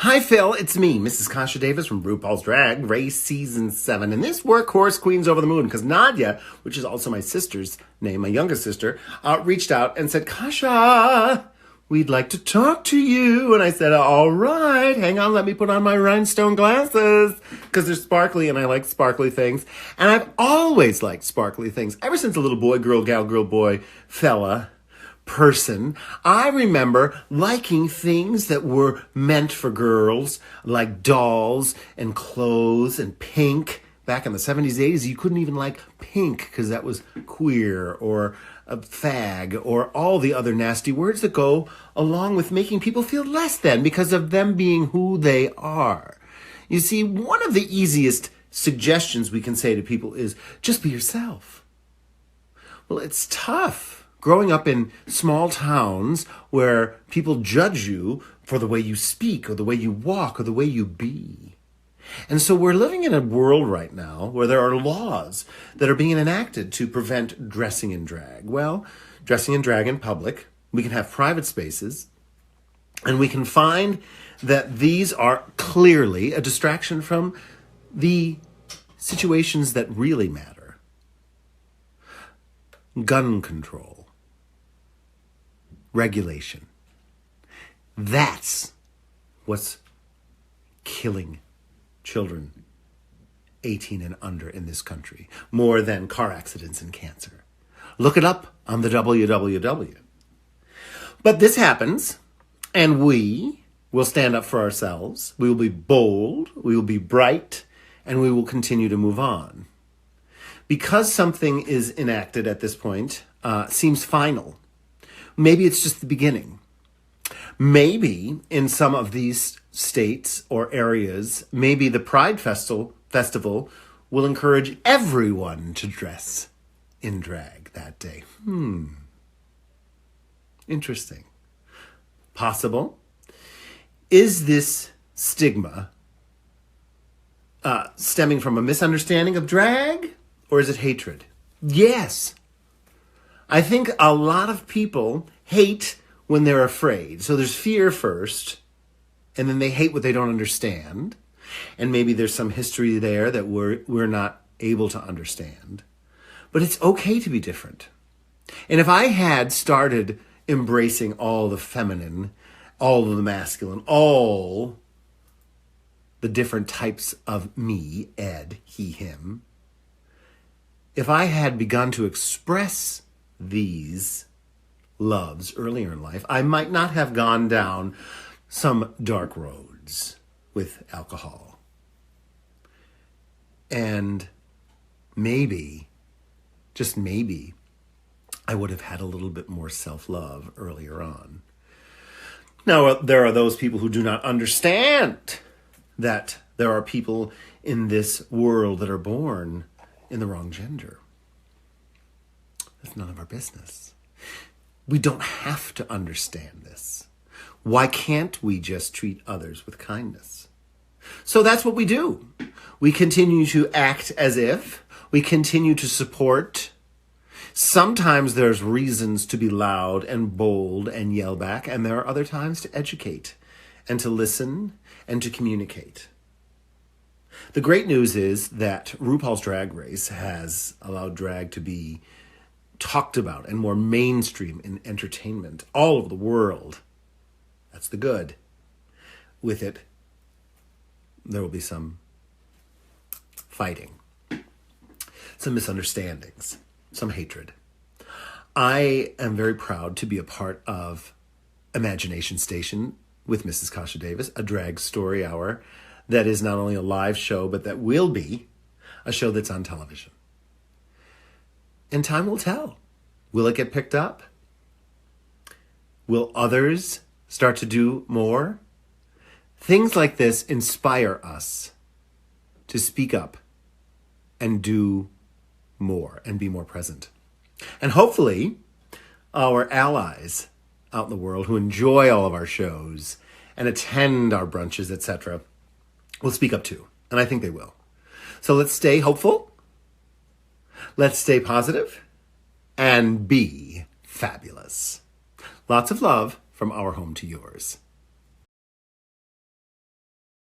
Hi, Phil. It's me, Mrs Kasha Davis from RuPaul's Drag Race Season 7. And this workhorse queen's over the moon because Nadia, which is also my sister's name, my youngest sister, reached out and said, Kasha, we'd like to talk to you. And I said, all right, hang on, let me put on my rhinestone glasses because they're sparkly and I like sparkly things. And I've always liked sparkly things ever since a little boy, girl, gal, girl, boy, fella, person. I remember liking things that were meant for girls, like dolls and clothes and pink. Back in the 70s, 80s, you couldn't even like pink because that was queer or a fag or all the other nasty words that go along with making people feel less than because of them being who they are. You see, one of the easiest suggestions we can say to people is just be yourself. Well, it's tough. Growing up in small towns where people judge you for the way you speak or the way you walk or the way you be. And so we're living in a world right now where there are laws that are being enacted to prevent dressing in drag. Well, dressing in drag in public, we can have private spaces, and we can find that these are clearly a distraction from the situations that really matter. Gun control. Regulation. That's what's killing children 18 and under in this country, more than car accidents and cancer. Look it up on the www. But this happens, and we will stand up for ourselves. We will be bold, we will be bright, and we will continue to move on. Because something is enacted at this point, seems final. Maybe it's just the beginning. Maybe in some of these states or areas, maybe the Pride Festival will encourage everyone to dress in drag that day. Interesting. Possible. Is this stigma stemming from a misunderstanding of drag, or is it hatred? Yes. I think a lot of people hate when they're afraid. So there's fear first, and then they hate what they don't understand. And maybe there's some history there that we're not able to understand. But it's okay to be different. And if I had started embracing all the feminine, all of the masculine, all the different types of me, Ed, he, him, if I had begun to express these loves earlier in life, I might not have gone down some dark roads with alcohol. And maybe, just maybe, I would have had a little bit more self-love earlier on. Now, there are those people who do not understand that there are people in this world that are born in the wrong gender. That's none of our business. We don't have to understand this. Why can't we just treat others with kindness? So that's what we do. We continue to act as if. We continue to support. Sometimes there's reasons to be loud and bold and yell back, and there are other times to educate and to listen and to communicate. The great news is that RuPaul's Drag Race has allowed drag to be talked about and more mainstream in entertainment all over the world. That's the good. With it, there will be some fighting, some misunderstandings, some hatred. I am very proud to be a part of Imagination Station with Mrs. Kasha Davis, a drag story hour that is not only a live show, but that will be a show that's on television. And time will tell. Will it get picked up? Will others start to do more? Things like this inspire us to speak up and do more and be more present. And hopefully, our allies out in the world who enjoy all of our shows and attend our brunches, etc., will speak up too. And I think they will. So let's stay hopeful. Let's stay positive and be fabulous. Lots of love from our home to yours.